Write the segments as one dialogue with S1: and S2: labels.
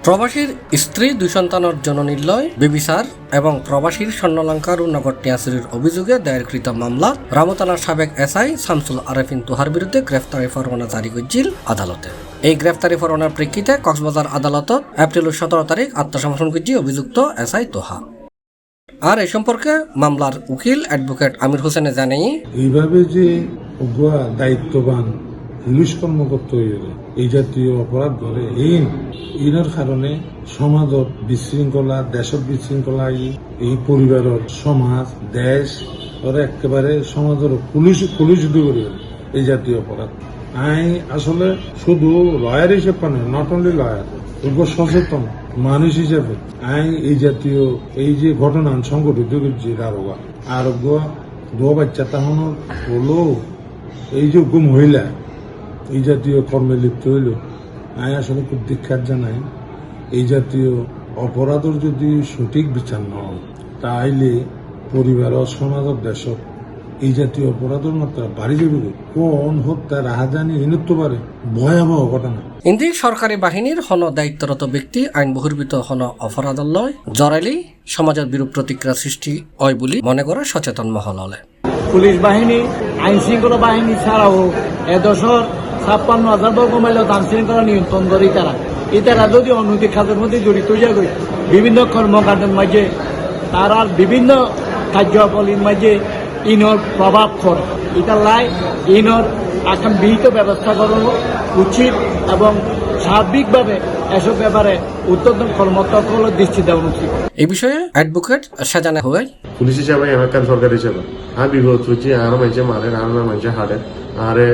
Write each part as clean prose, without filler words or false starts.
S1: প্রবাসীর স্ত্রী 2 সন্তানের জননির্লয় বেবিচার এবং প্রবাসীর স্বর্ণালঙ্কার ও নগদ টিয়া চুরির অভিযোগে দায়েরকৃত মামলা রামু থানার সাবেক এসআই শামসুল আরেফিন তুহার বিরুদ্ধে গ্রেফতারি পরোয়ানা জারি করেছিল আদালতে। এই গ্রেফতারি পরোয়ানার প্রেক্ষিতে কক্সবাজার আদালতত এপ্রিল 17 তারিখ আত্মসমর্পণ করেছে অভিযুক্ত এসআই তোহা। আর এই সম্পর্কে মামলার উকিল অ্যাডভোকেট আমির হোসেনে জানাই,
S2: এইভাবে যে দায়িত্ববান পুলিশ কর্মকর্তা হয়ে এই জাতীয় অপরাধ করে ইনার কারণে সমাজত বিশৃঙ্খলা, দেশত বিশৃঙ্খলা, এই পরিবারের সমাজ দেশ ওরা একেবারে সমাজের পুলিশ করে এই জাতীয় অপরাধ। আসলে শুধু লয়ার হিসেবে নয়, নট অনলি লয়ার, সচেতন মানুষ হিসেবে এই জাতীয় এই যে ঘটনা সংঘটিত করছে আরোগ্য দো বাচ্চা তখন হলো এই যে মহিলা এই জাতীয় কর্মে লিপ্ত হইল। আসলে খুব দীক্ষাত জানাই, এই জাতীয় অপরাধের যদি সঠিক বিচার না হয় তাইলে পরিবার ও সমাজের দেশত এই জাতীয় অপরাধের মাত্রা বাড়ি যাবে। কোন হত্যা রাহাজানি হিনত্ব পারে ভয়াবহ ঘটনা।
S1: ইন্দি সরকারি বাহিনীর হন দায়িত্বরত ব্যক্তি আইন বহির্ভূত হন অপরাধলয় জরাইলি সমাজের বিরূপ প্রতিক্রিয়া সৃষ্টি হয় বলে মনে করে সচেতন মহল হলে।
S3: পুলিশ বাহিনী আইন শৃঙ্খলা বাহিনী ছাড়াও এদেশের 56,000 বর্গ মাইল আইন শৃঙ্খলা নিয়ন্ত্রণ করে ইতারা যদি অনৈতিক কাজের মধ্যে জড়িত হয়ে গই বিভিন্ন কর্মকাণ্ডের মাঝে তারা বিভিন্ন কার্যাবলীর মাঝে ইনর প্রভাব পড়ে। এটার লাই ইনর এখন বিহিত ব্যবস্থা করানো উচিত এবং সার্বিকভাবে এসব ব্যাপারে উদ্বোধন কর্মকর্তাগুলোর দৃষ্টি দেওয়া উচিত।
S1: এই বিষয়ে অ্যাডভোকেট সাজানা হয়,
S4: পুলিশ হিসাবে এলাকার সরকার হিসাবে বিরোধ হচ্ছে আরো মানুষে মারে আর মানুষে হারে আরে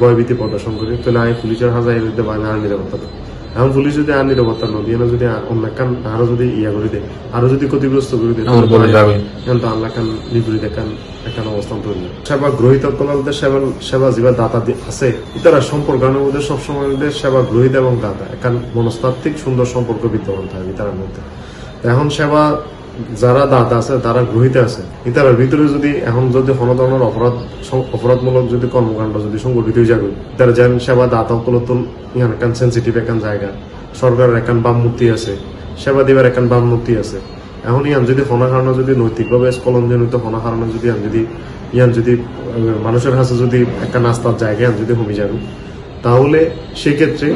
S4: ভয়ভীতি প্রদর্শন করি তাহলে পুলিশের হাজার বিরুদ্ধে আর নিরাপত্তা। এখন পুলিশ যদি আর নিরাপত্তা নদীয়ে যদি অন্য আরো যদি করে দেয় আরো যদি ক্ষতিগ্রস্ত করে দেয় এখন তো আল্লাহ বিপরীত একখান অবস্থান তৈরি। সেবা গ্রহীত সেবা যেবা দাতা আছে ইতারা সম্পর্কের মধ্যে সবসময় সেবা গ্রহীত এবং দাতা একখান মনস্তাত্ত্বিক সুন্দর সম্পর্ক বিদ্যমান থাকে ইতারার মধ্যে। এখন সেবা যারা দাতা আছে তারা গ্রহীত আছে ইতারার ভিতরে যদি এখন যদি কোনো ধরনের অপরাধমূলক যদি কর্মকাণ্ড যদি সংগঠিত হয়ে যাবে তারা যেন সেবা দাতা উপলব্ধন ইয়ান একান সেন্সিটিভ একান জায়গা সরকারের একান বামমূর্তি আছে সেবা দিবার একান বামমূর্তি আছে। এখন ইয়ান যদি কোনো কারণে যদি নৈতিকভাবে স্কলনজনিত কোনো কারণে যদি ইয়ান যদি মানুষের কাছে যদি একটা নাস্তার জায়গায় যদি কমে যাবে তাহলে সেক্ষেত্রে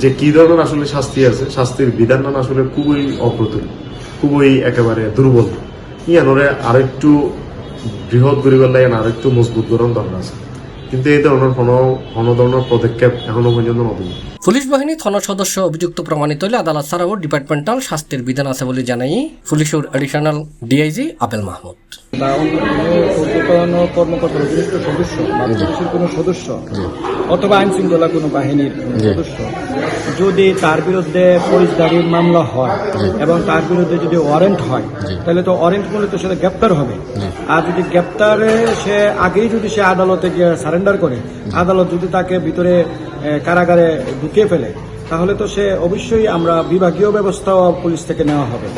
S4: যে কি ধরনের আসলে শাস্তি আছে শাস্তির বিধান আসলে খুবই অপ্রতুল, খুবই একেবারে দুর্বল। ইয়ানোরে আরেকটু বৃহৎ গরিবের লাগে আরেকটু মজবুত করার দরকার আছে, কিন্তু এই ধরনের কোনো ধরনের পদক্ষেপ এখনো পর্যন্ত নতুন।
S1: পুলিশ বাহিনী থানা সদস্য অভিযুক্ত প্রমাণিত হলে আদালত ছাড়াও ডিপার্টমেন্টাল শাস্তির বিধান আছে বলে জানাই পুলিশের এডিশনাল ডিআইজি আবেল মাহমুদ।
S3: কর্মকর্তার অতিরিক্ত সদস্য বা পুলিশের কোনো সদস্য অথবা আইন শৃঙ্খলা কোনো বাহিনীর সদস্য যদি তার বিরুদ্ধে ফৌজদারির মামলা হয় এবং তার বিরুদ্ধে যদি ওয়ারেন্ট হয় তাহলে তো ওয়ারেন্ট করলে তো সেটা গ্রেপ্তার হবে। আর যদি গ্রেপ্তারে সে আগেই যদি সে আদালতে গিয়ে সারেন্ডার করে আদালত যদি তাকে ভিতরে কারাগারে ঢুকিয়ে ফেলে তাহলে তো সে অবশ্যই আমরা বিভাগীয় ব্যবস্থাও পুলিশ থেকে নেওয়া হবে।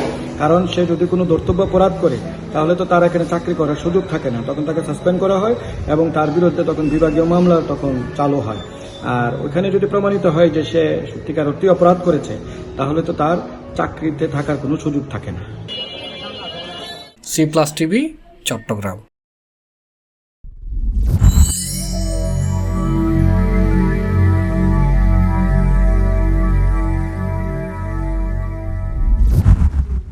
S3: কারণ সে যদি কোনো ধর্তব্য অপরাধ করে তাহলে তো তার এখানে চাকরি করার সুযোগ থাকে না, তখন তাকে সাসপেন্ড করা হয় এবং তার বিরুদ্ধে তখন বিভাগীয় মামলা তখন চালু হয়। আর ওইখানে যদি প্রমাণিত হয় যে সে সত্যিকার অর্থে অপরাধ করেছে তাহলে তো তার চাকরিতে থাকার কোনো সুযোগ থাকে না।
S1: C+ TV Chittagong.